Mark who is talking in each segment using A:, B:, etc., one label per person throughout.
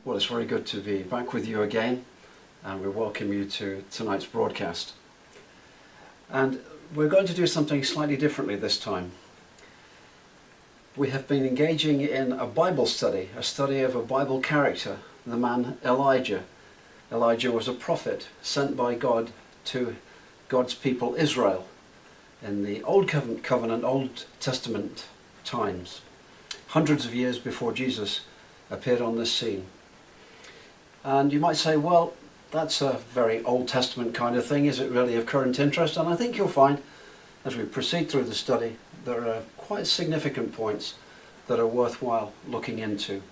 A: Well, it's very good to be back with you again, and we welcome you to tonight's broadcast. And we're going to do something slightly differently this time. We have been engaging in a Bible study, a study of a Bible character, the man Elijah. Elijah was a prophet sent by God to God's people Israel in the Old Covenant, Old Testament times, hundreds of years before Jesus appeared on this scene. And you might say, well, that's a very Old Testament kind of thing. Is it really of current interest? And I think you'll find, as we proceed through the study, there are quite significant points that are worthwhile looking into.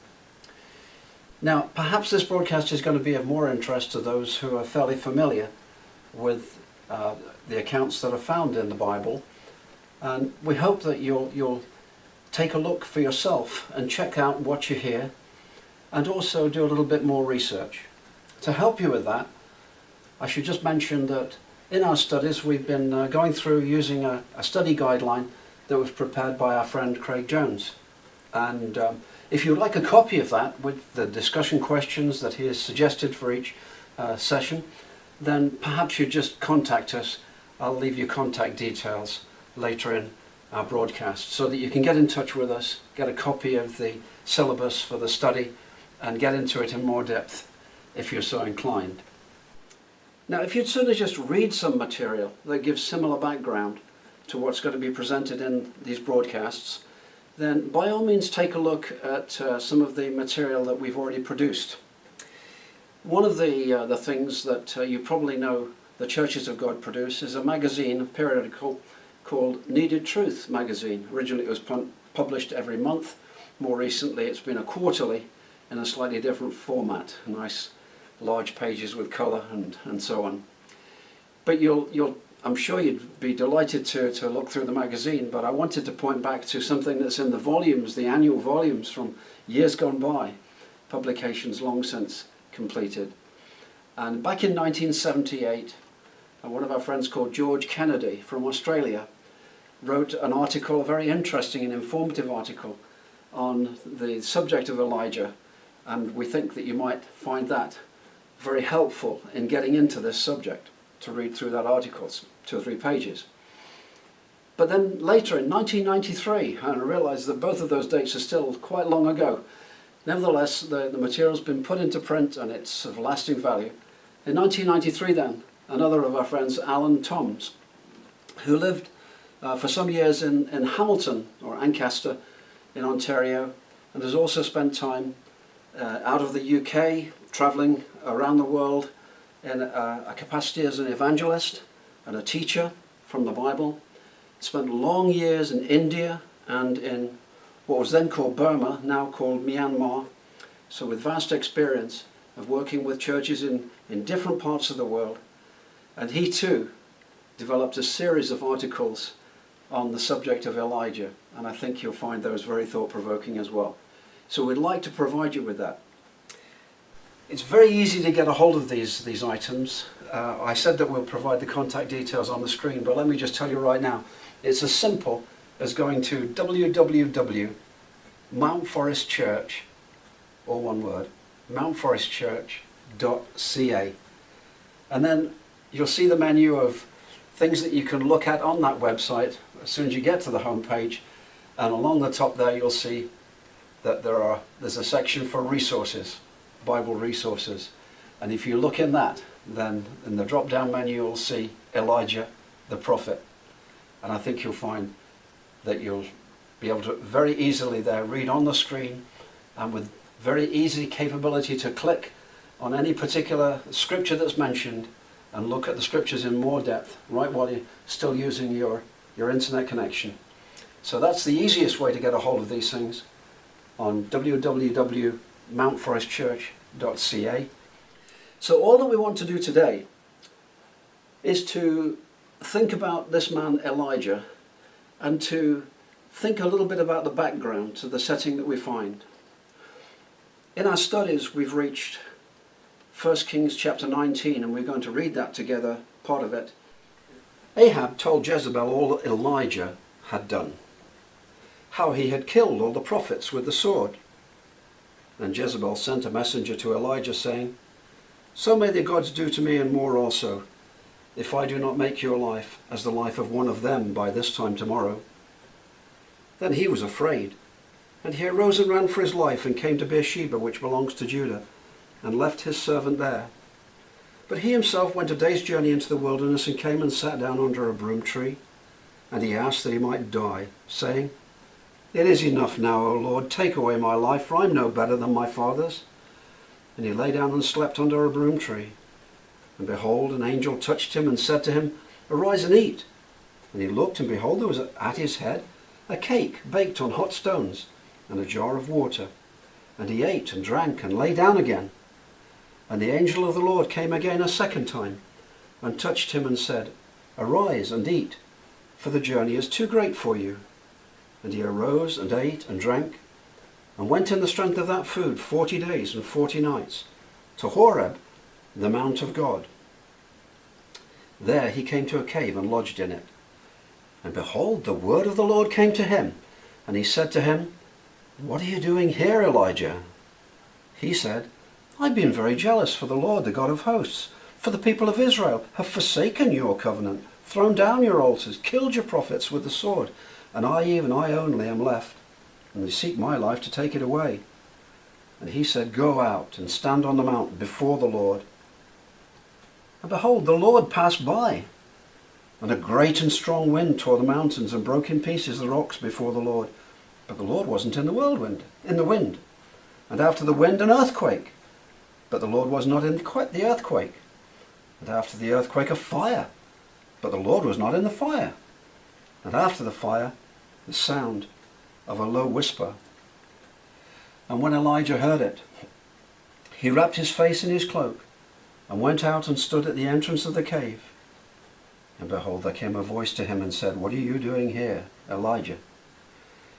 A: Now, perhaps this broadcast is going to be of more interest to those who are fairly familiar with the accounts that are found in the Bible. And we hope that you'll take a look for yourself and check out what you hear, and also do a little bit more research. To help you with that, I should just mention that in our studies we've been going through using a study guideline that was prepared by our friend Craig Jones. And if you'd like a copy of that with the discussion questions that he has suggested for each session, then perhaps you just contact us. I'll leave you contact details later in our broadcast so that you can get in touch with us, get a copy of the syllabus for the study, and get into it in more depth if you're so inclined. Now, if you'd sooner just read some material that gives similar background to what's going to be presented in these broadcasts, then by all means take a look at some of the material that we've already produced. One of the things that you probably know the Churches of God produce is a magazine, a periodical called Kneaded Truth magazine. Originally it was published every month. More recently it's been a quarterly in a slightly different format, nice large pages with colour and so on. But I'm sure you'd be delighted to look through the magazine, but I wanted to point back to something that's in the volumes, the annual volumes from years gone by, publications long since completed. And back in 1978, one of our friends called George Kennedy from Australia wrote an article, a very interesting and informative article, on the subject of Elijah, and we think that you might find that very helpful in getting into this subject, to read through that article, 2 or 3 pages. But then later in 1993, and I realise that both of those dates are still quite long ago, nevertheless the material's been put into print and it's of lasting value. In 1993 then, another of our friends, Alan Toms, who lived for some years in Hamilton or Ancaster in Ontario, and has also spent time out of the UK, travelling around the world in a capacity as an evangelist and a teacher from the Bible. Spent long years in India and in what was then called Burma, now called Myanmar. So with vast experience of working with churches in different parts of the world. And he too developed a series of articles on the subject of Elijah, and I think you'll find those very thought-provoking as well. So we'd like to provide you with that. It's very easy to get a hold of these items. I said that we'll provide the contact details on the screen, but let me just tell you right now, it's as simple as going to www.mountforestchurch, all one word, mountforestchurch.ca, and then you'll see the menu of things that you can look at on that website as soon as you get to the home page, and along the top there you'll see that there's a section for resources, Bible resources, and if you look in that, then in the drop down menu you'll see Elijah the prophet, and I think you'll find that you'll be able to very easily there read on the screen, and with very easy capability to click on any particular scripture that's mentioned and look at the scriptures in more depth, right while you're still using your internet connection. So that's the easiest way to get a hold of these things, on www.mountforestchurch.ca. So all that we want to do today is to think about this man Elijah, and to think a little bit about the background to the setting that we find. In our studies we've reached 1 Kings chapter 19, and we're going to read that together, part of it. Ahab told Jezebel all that Elijah had done, how he had killed all the prophets with the sword. Then Jezebel sent a messenger to Elijah, saying, "So may the gods do to me and more also, if I do not make your life as the life of one of them by this time tomorrow." Then he was afraid, and he arose and ran for his life, and came to Beersheba, which belongs to Judah, and left his servant there. But he himself went a day's journey into the wilderness, and came and sat down under a broom tree. And he asked that he might die, saying, "It is enough now, O Lord, take away my life, for I am no better than my fathers." And he lay down and slept under a broom tree. And behold, an angel touched him and said to him, "Arise and eat." And he looked, and behold, there was at his head a cake baked on hot stones, and a jar of water. And he ate and drank and lay down again. And the angel of the Lord came again a second time, and touched him and said, "Arise and eat, for the journey is too great for you." And he arose and ate and drank, and went in the strength of that food 40 days and 40 nights, to Horeb, the mount of God. There he came to a cave and lodged in it. And behold, the word of the Lord came to him, and he said to him, "What are you doing here, Elijah?" He said, "I've been very jealous for the Lord, the God of hosts, for the people of Israel have forsaken your covenant, thrown down your altars, killed your prophets with the sword, and I, even I only, am left, and they seek my life to take it away." And he said, "Go out and stand on the mount before the Lord." And behold, the Lord passed by, and a great and strong wind tore the mountains and broke in pieces the rocks before the Lord. But the Lord wasn't in the wind. And after the wind, an earthquake. But the Lord was not in the earthquake. And after the earthquake, a fire. But the Lord was not in the fire. And after the fire, the sound of a low whisper. And when Elijah heard it, he wrapped his face in his cloak, and went out and stood at the entrance of the cave. And behold, there came a voice to him and said, "What are you doing here, Elijah?"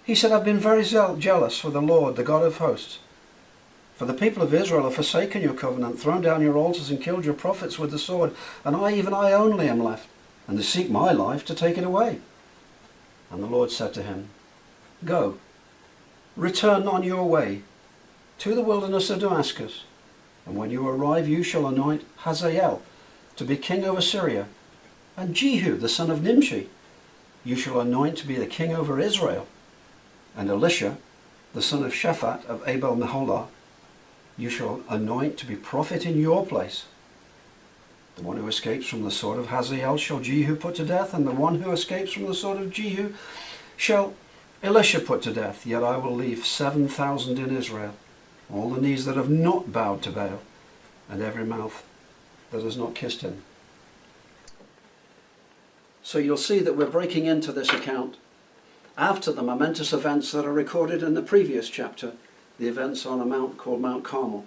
A: He said, "I've been very jealous for the Lord, the God of hosts. For the people of Israel have forsaken your covenant, thrown down your altars, and killed your prophets with the sword, and I, even I only, am left, and they seek my life to take it away." And the Lord said to him, "Go, return on your way to the wilderness of Damascus, and when you arrive you shall anoint Hazael to be king over Syria, and Jehu the son of Nimshi you shall anoint to be the king over Israel, and Elisha the son of Shaphat of Abel-Meholah you shall anoint to be prophet in your place. The one who escapes from the sword of Hazael shall Jehu put to death, and the one who escapes from the sword of Jehu shall Elisha put to death. Yet I will leave 7,000 in Israel, all the knees that have not bowed to Baal, and every mouth that has not kissed him." So you'll see that we're breaking into this account after the momentous events that are recorded in the previous chapter, the events on a mount called Mount Carmel.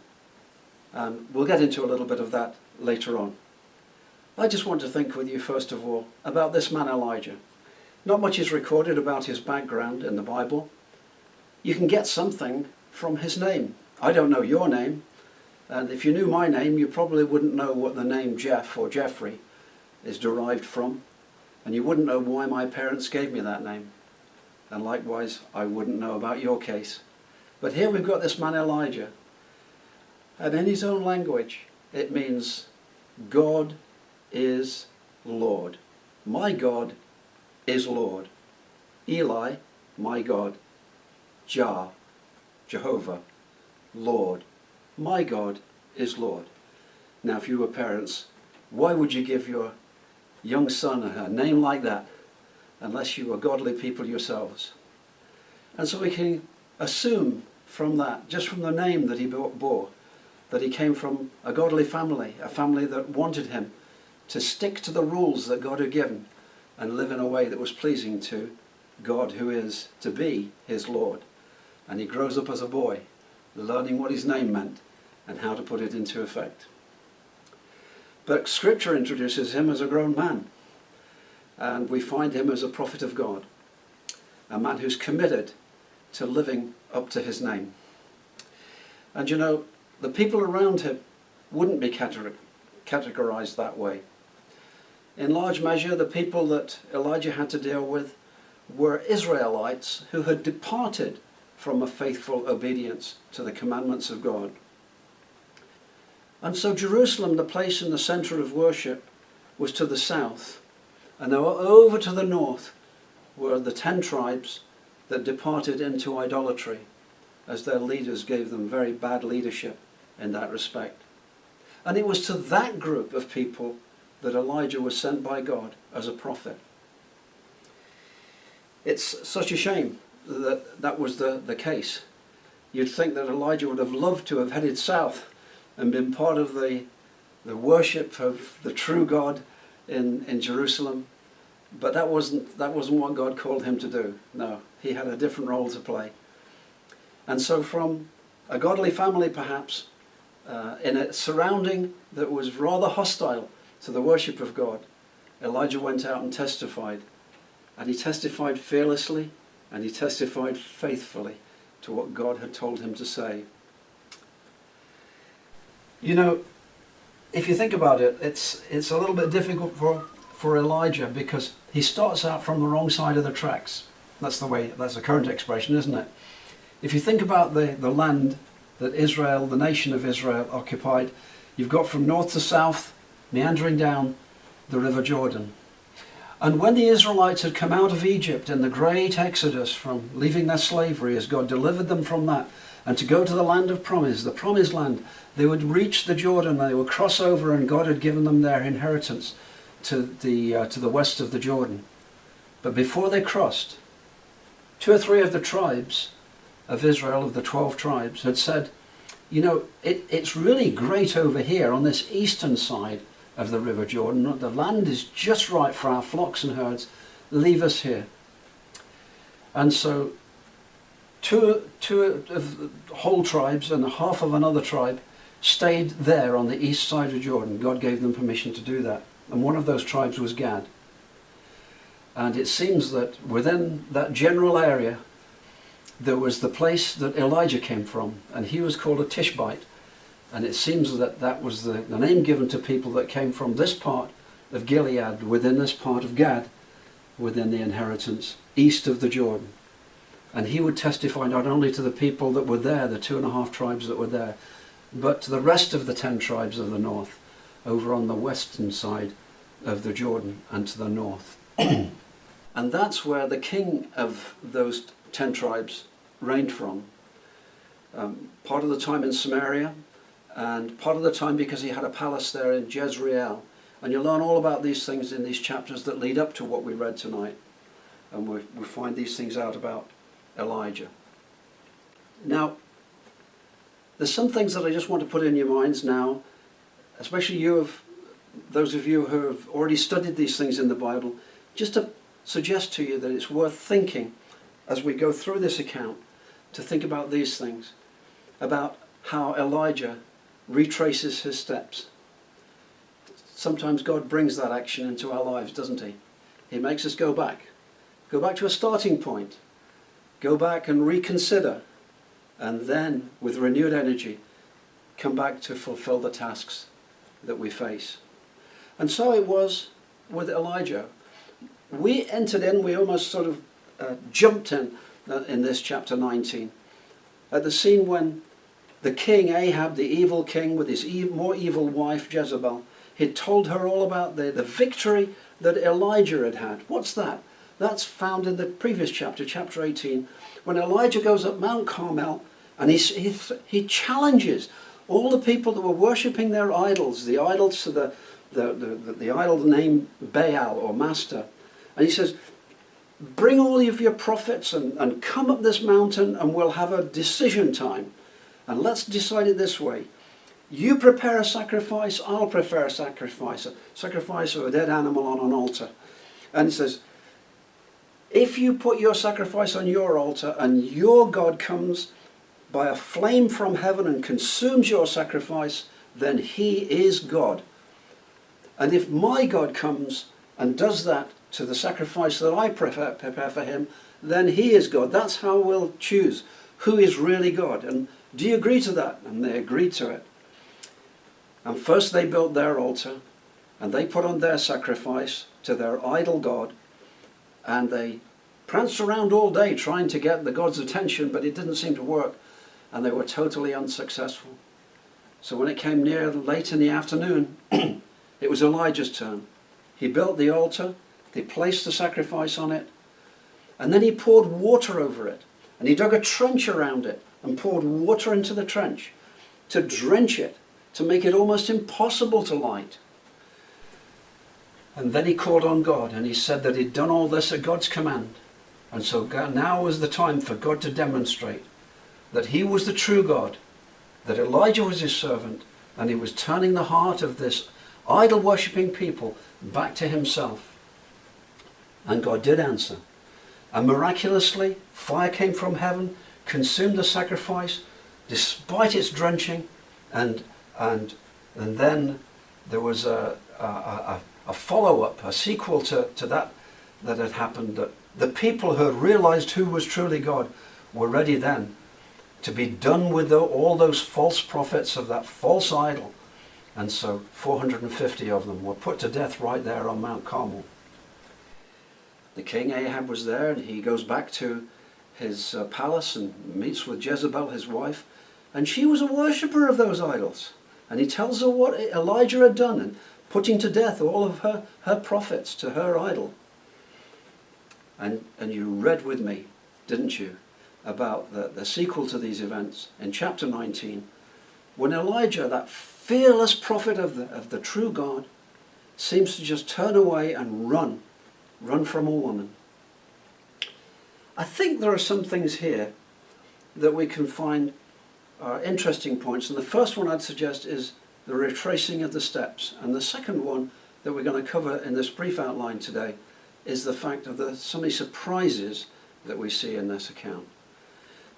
A: We'll get into a little bit of that later on. I just want to think with you first of all about this man Elijah. Not much is recorded about his background in the Bible. You can get something from his name. I don't know your name, and if you knew my name you probably wouldn't know what the name Jeff or Jeffrey is derived from, and you wouldn't know why my parents gave me that name, and likewise I wouldn't know about your case. But here we've got this man Elijah, and in his own language it means God is Lord. My God is Lord. Eli, my God. Jah, Jehovah, Lord. My God is Lord. Now if you were parents, why would you give your young son a name like that unless you were godly people yourselves? And so we can assume from that, just from the name that he bore, that he came from a godly family, a family that wanted him to stick to the rules that God had given and live in a way that was pleasing to God, who is to be his Lord. And he grows up as a boy, learning what his name meant and how to put it into effect. But Scripture introduces him as a grown man, and we find him as a prophet of God, a man who's committed to living up to his name. And you know, the people around him wouldn't be categorized that way. In large measure, the people that Elijah had to deal with were Israelites who had departed from a faithful obedience to the commandments of God. And so Jerusalem, the place in the center of worship, was to the south. And now over to the north were the 10 tribes that departed into idolatry, as their leaders gave them very bad leadership in that respect. And it was to that group of people that Elijah was sent by God as a prophet. It's such a shame that that was the case. You'd think that Elijah would have loved to have headed south and been part of the worship of the true God in Jerusalem. But that wasn't what God called him to do. No, he had a different role to play. And so from a godly family perhaps, in a surrounding that was rather hostile to the worship of God, Elijah went out and testified. And he testified fearlessly, and he testified faithfully to what God had told him to say. You know, if you think about it, it's a little bit difficult for Elijah, because he starts out from the wrong side of the tracks. That's the current expression, isn't it? If you think about the land that Israel, the nation of Israel, occupied, you've got from north to south, meandering down the River Jordan. And when the Israelites had come out of Egypt in the great exodus from leaving their slavery, as God delivered them from that, and to go to the land of promise, the promised land, they would reach the Jordan, they would cross over, and God had given them their inheritance to the west of the Jordan. But before they crossed, 2 or 3 of the tribes of Israel, of the 12 tribes, had said, you know, it's really great over here on this eastern side of the River Jordan. The land is just right for our flocks and herds. Leave us here. And so two of the whole tribes and half of another tribe stayed there on the east side of Jordan. God gave them permission to do that. And one of those tribes was Gad. And it seems that within that general area there was the place that Elijah came from, and he was called a Tishbite. And it seems that that was the name given to people that came from this part of Gilead, within this part of Gad, within the inheritance, east of the Jordan. And he would testify not only to the people that were there, the 2.5 tribes that were there, but to the rest of the 10 tribes of the north, over on the western side of the Jordan and to the north. And that's where the king of those 10 tribes reigned from. Part of the time in Samaria, and part of the time because he had a palace there in Jezreel. And you'll learn all about these things in these chapters that lead up to what we read tonight. And we find these things out about Elijah. Now, there's some things that I just want to put in your minds now, especially those of you who have already studied these things in the Bible, just to suggest to you that it's worth thinking as we go through this account, to think about these things, about how Elijah retraces his steps. Sometimes God brings that action into our lives, doesn't he? He makes us go back to a starting point, go back and reconsider, and then with renewed energy come back to fulfill the tasks that we face. And so it was with Elijah. We entered in, we almost sort of jumped in this chapter 19 at the scene when the king Ahab, the evil king with his more evil wife Jezebel, he'd told her all about the victory that Elijah had had. What's that? That's found in the previous chapter, chapter 18, when Elijah goes up Mount Carmel and he challenges all the people that were worshipping their idols, the idols to the idol named Baal or Master. And he says, bring all of your prophets and come up this mountain and we'll have a decision time. And let's decide it this way. You prepare a sacrifice, I'll prepare a sacrifice of a dead animal on an altar. And he says, if you put your sacrifice on your altar and your God comes by a flame from heaven and consumes your sacrifice, then he is God. And if my God comes and does that to the sacrifice that I prepare for him, then he is God. That's how we'll choose who is really God. And do you agree to that? And they agreed to it. And first they built their altar, and they put on their sacrifice to their idol god, and they pranced around all day trying to get the God's attention, but it didn't seem to work, and they were totally unsuccessful. So when it came near late in the afternoon, it was Elijah's turn. He built the altar, they placed the sacrifice on it, and then he poured water over it, and he dug a trench around it and poured water into the trench to drench it, to make it almost impossible to light. And then he called on God, and he said that he'd done all this at God's command. And so now was the time for God to demonstrate that he was the true God, that Elijah was his servant, and he was turning the heart of this idol-worshipping people back to himself. And God did answer. And miraculously, fire came from heaven, consumed the sacrifice, despite its drenching, and then there was a follow-up, a sequel to that had happened, that the people who had realized who was truly God were ready then to be done with all those false prophets of that false idol. And so 450 of them were put to death right there on Mount Carmel. The king Ahab was there, and he goes back to his palace and meets with Jezebel, his wife, and she was a worshipper of those idols. And he tells her what Elijah had done, and putting to death all of her prophets to her idol. And you read with me, didn't you, about the sequel to these events in chapter 19, when Elijah, that fearless prophet of the true God, seems to just turn away and run from a woman. I think there are some things here that we can find are interesting points, and the first one I'd suggest is the retracing of the steps, and the second one that we're going to cover in this brief outline today is the fact of so many surprises that we see in this account.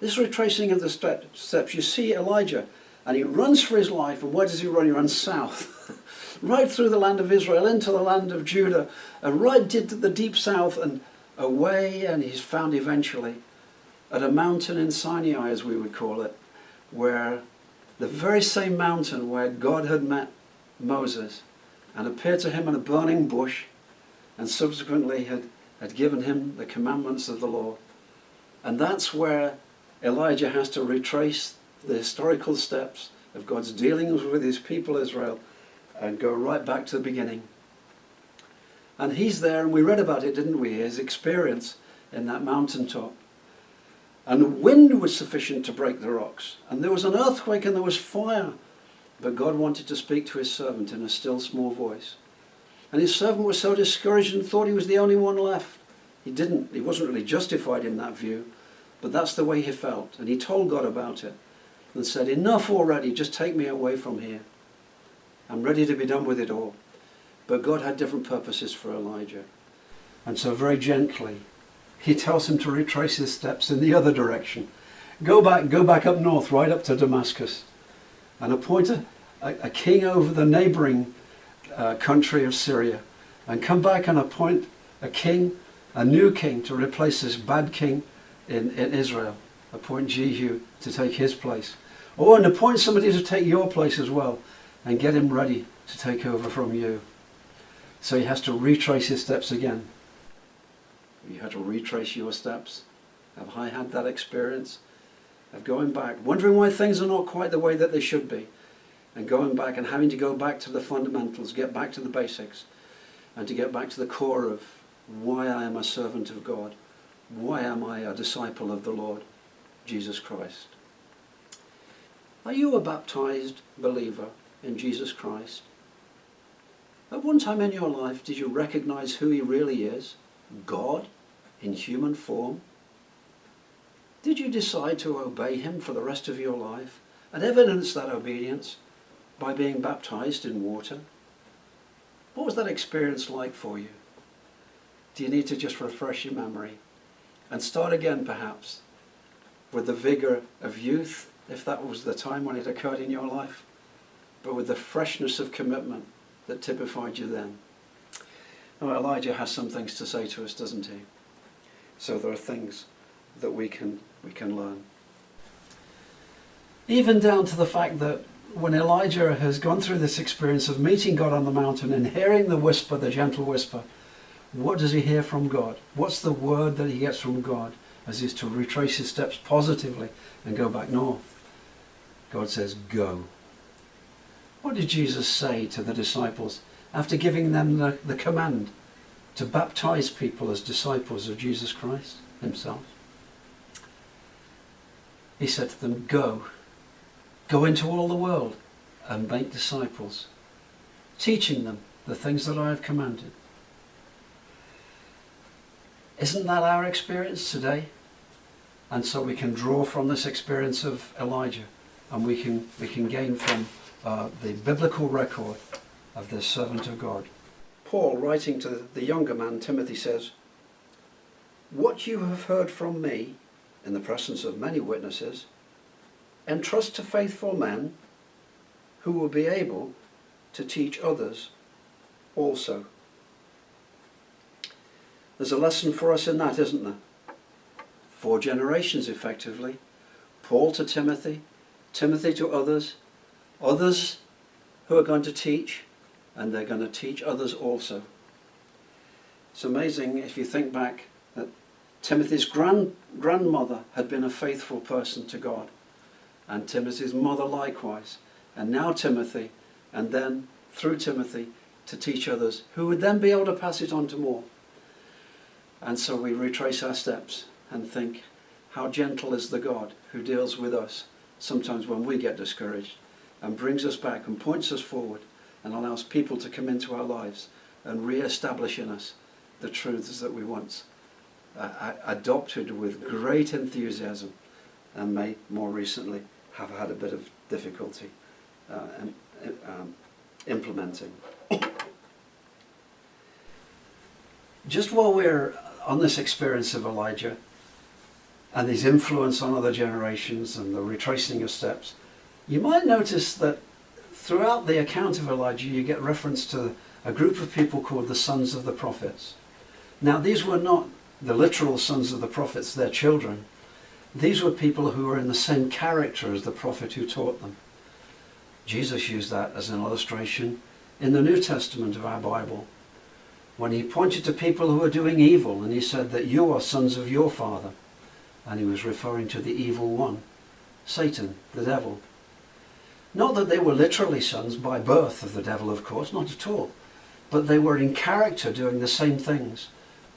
A: This retracing of the steps, you see Elijah, and he runs for his life, and where does he run? He runs south, right through the land of Israel, into the land of Judah, and right into the deep south, and away, and he's found eventually at a mountain in Sinai, as we would call it, where the very same mountain where God had met Moses and appeared to him in a burning bush, and subsequently had given him the commandments of the law. And that's where Elijah has to retrace the historical steps of God's dealings with his people Israel and go right back to the beginning. And he's there, and we read about it, didn't we, his experience in that mountaintop. And the wind was sufficient to break the rocks, and there was an earthquake and there was fire. But God wanted to speak to his servant in a still small voice. And his servant was so discouraged and thought he was the only one left. He wasn't really justified in that view, but that's the way he felt. And he told God about it and said, "Enough already, just take me away from here. I'm ready to be done with it all." But God had different purposes for Elijah. And so very gently, he tells him to retrace his steps in the other direction. Go back up north, right up to Damascus, and appoint a king over the neighboring country of Syria, and come back and appoint a new king to replace this bad king in Israel. Appoint Jehu to take his place. Oh, and appoint somebody to take your place as well, and get him ready to take over from you. So he has to retrace his steps again. You had to retrace your steps. Have I had that experience of going back, wondering why things are not quite the way that they should be, and going back and having to go back to the fundamentals, get back to the basics, and to get back to the core of why I am a servant of God, why am I a disciple of the Lord Jesus Christ. Are you a baptized believer in Jesus Christ? At one time in your life, did you recognize who he really is? God in human form? Did you decide to obey him for the rest of your life and evidence that obedience by being baptized in water? What was that experience like for you? Do you need to just refresh your memory and start again, perhaps, with the vigor of youth, if that was the time when it occurred in your life, but with the freshness of commitment that typified you then? Well, Elijah has some things to say to us, doesn't he? So there are things that we can learn. Even down to the fact that when Elijah has gone through this experience of meeting God on the mountain and hearing the whisper, the gentle whisper, What does he hear from God? What's the word that he gets from God as he's to retrace his steps positively and go back north? God says, go. What did Jesus say to the disciples after giving them the command to baptize people as disciples of Jesus Christ himself? He said to them, go into all the world and make disciples, teaching them the things that I have commanded. Isn't that our experience today? And so we can draw from this experience of Elijah, and we can gain from the biblical record of this servant of God. Paul, writing to the younger man Timothy, says, what you have heard from me in the presence of many witnesses, entrust to faithful men who will be able to teach others also. There's a lesson for us in that, isn't there? 4 generations effectively. Paul to Timothy, Timothy to others, others who are going to teach, and they're going to teach others also. It's amazing if you think back that Timothy's grandmother had been a faithful person to God, and Timothy's mother likewise, and now Timothy, and then through Timothy to teach others who would then be able to pass it on to more. And so we retrace our steps and think, how gentle is the God who deals with us sometimes when we get discouraged, and brings us back and points us forward and allows people to come into our lives and re-establish in us the truths that we once adopted with great enthusiasm and may more recently have had a bit of difficulty implementing. Just while we're on this experience of Elijah and his influence on other generations and the retracing of steps, you might notice that throughout the account of Elijah you get reference to a group of people called the sons of the prophets. Now these were not the literal sons of the prophets, their children. These were people who were in the same character as the prophet who taught them. Jesus used that as an illustration in the New Testament of our Bible, when he pointed to people who were doing evil, and he said that you are sons of your father. And he was referring to the evil one, Satan, the devil. Not that they were literally sons by birth of the devil, of course, not at all. But they were in character doing the same things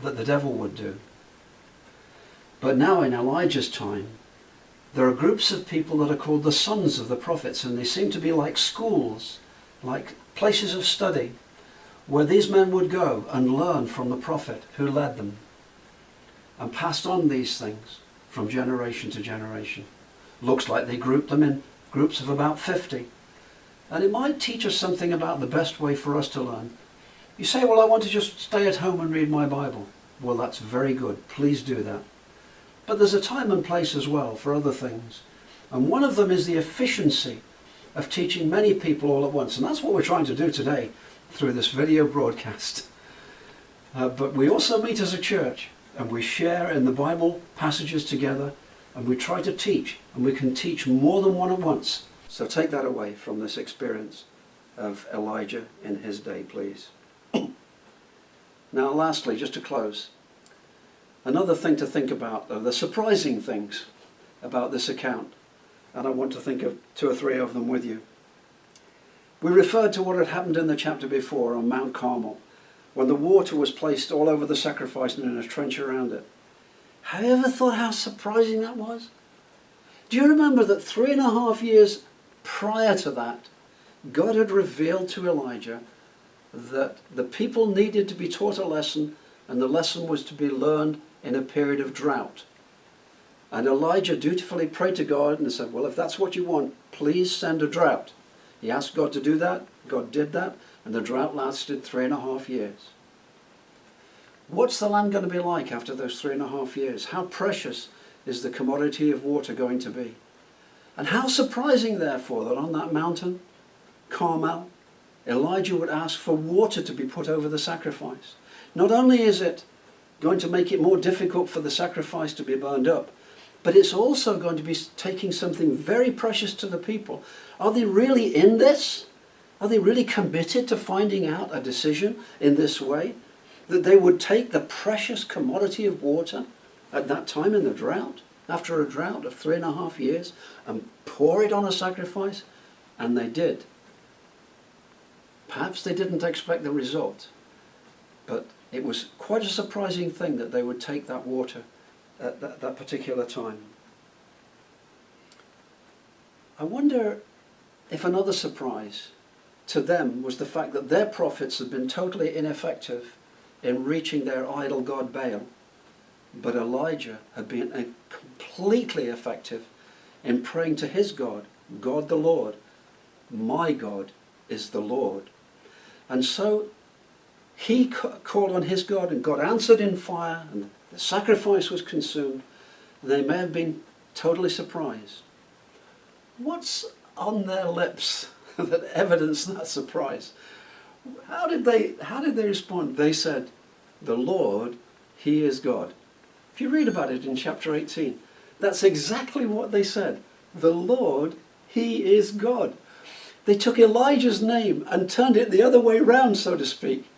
A: that the devil would do. But now in Elijah's time, there are groups of people that are called the sons of the prophets, and they seem to be like schools, like places of study, where these men would go and learn from the prophet who led them and passed on these things from generation to generation. Looks like they grouped them in groups of about 50. And it might teach us something about the best way for us to learn. You say, well, I want to just stay at home and read my Bible. Well, that's very good. Please do that. But there's a time and place as well for other things. And one of them is the efficiency of teaching many people all at once. And that's what we're trying to do today through this video broadcast. But we also meet as a church, and we share in the Bible passages together, and we try to teach, and we can teach more than one at once. So take that away from this experience of Elijah in his day, please. Now lastly, just to close, another thing to think about are the surprising things about this account, and I want to think of 2 or 3 of them with you. We referred to what had happened in the chapter before on Mount Carmel, when the water was placed all over the sacrifice and in a trench around it. Have you ever thought how surprising that was? Do you remember that 3.5 years prior to that, God had revealed to Elijah that the people needed to be taught a lesson, and the lesson was to be learned in a period of drought. And Elijah dutifully prayed to God and said, well, if that's what you want, please send a drought. He asked God to do that. God did that. And the drought lasted 3.5 years. What's the land going to be like after those 3.5 years? How precious is the commodity of water going to be? And how surprising, therefore, that on that mountain, Carmel, Elijah would ask for water to be put over the sacrifice. Not only is it going to make it more difficult for the sacrifice to be burned up, but it's also going to be taking something very precious to the people. Are they really in this? Are they really committed to finding out a decision in this way? that they would take the precious commodity of water at that time in the drought, after a drought of 3.5 years, and pour it on a sacrifice? And they did. Perhaps they didn't expect the result, but it was quite a surprising thing that they would take that water at that particular time. I wonder if another surprise to them was the fact that their prophets had been totally ineffective in reaching their idol god Baal, but Elijah had been completely effective in praying to his God, God the Lord. My God is the Lord. And so he called on his God, and God answered in fire, and the sacrifice was consumed, and they may have been totally surprised. What's on their lips that evidenced that surprise? How did they respond? They said, "The Lord, He is God." If you read about it in chapter 18, that's exactly what they said. The Lord, He is God. They took Elijah's name and turned it the other way round, so to speak.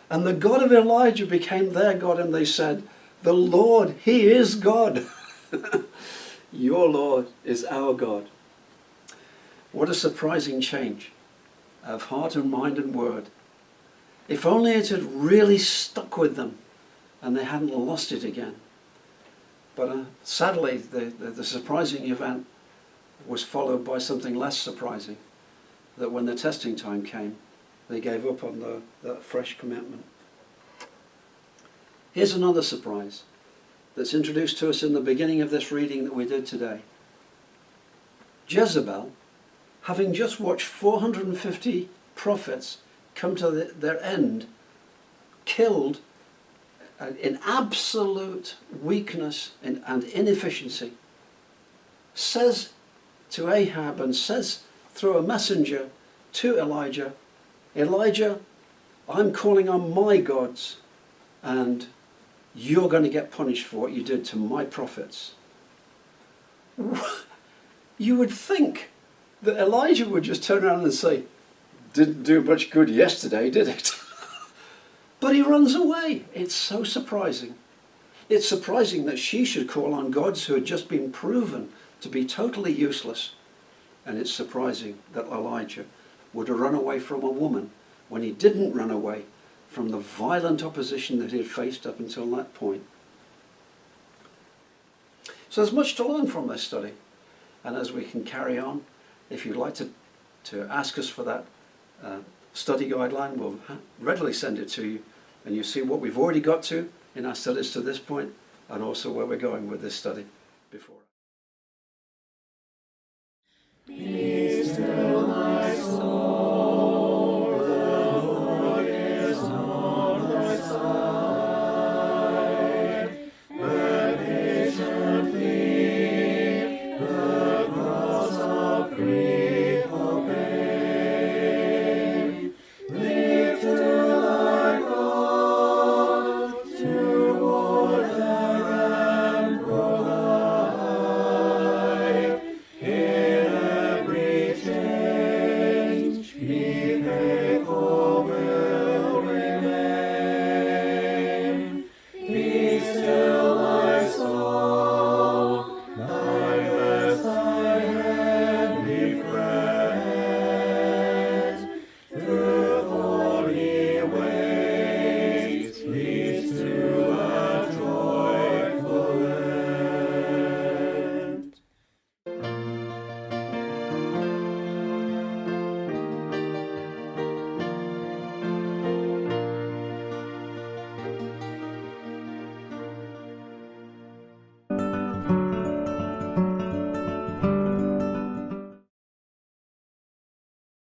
A: And the God of Elijah became their God, and they said, "The Lord, He is God." Your Lord is our God. What a surprising change of heart and mind and word. If only it had really stuck with them and they hadn't lost it again. But sadly, the surprising event was followed by something less surprising, that when the testing time came, they gave up on that fresh commitment. Here's another surprise that's introduced to us in the beginning of this reading that we did today. Jezebel, having just watched 450 prophets come to their end, killed in absolute weakness and inefficiency, says to Ahab and says through a messenger to Elijah, "Elijah, I'm calling on my gods, and you're going to get punished for what you did to my prophets." You would think that Elijah would just turn around and say, "Didn't do much good yesterday, did it?" But he runs away. It's so surprising. It's surprising that she should call on gods who had just been proven to be totally useless. And it's surprising that Elijah would have run away from a woman when he didn't run away from the violent opposition that he had faced up until that point. So there's much to learn from this study. And as we can carry on, if you'd like to ask us for that study guideline, we'll readily send it to you, and you see what we've already got to in our studies to this point, and also where we're going with this study before.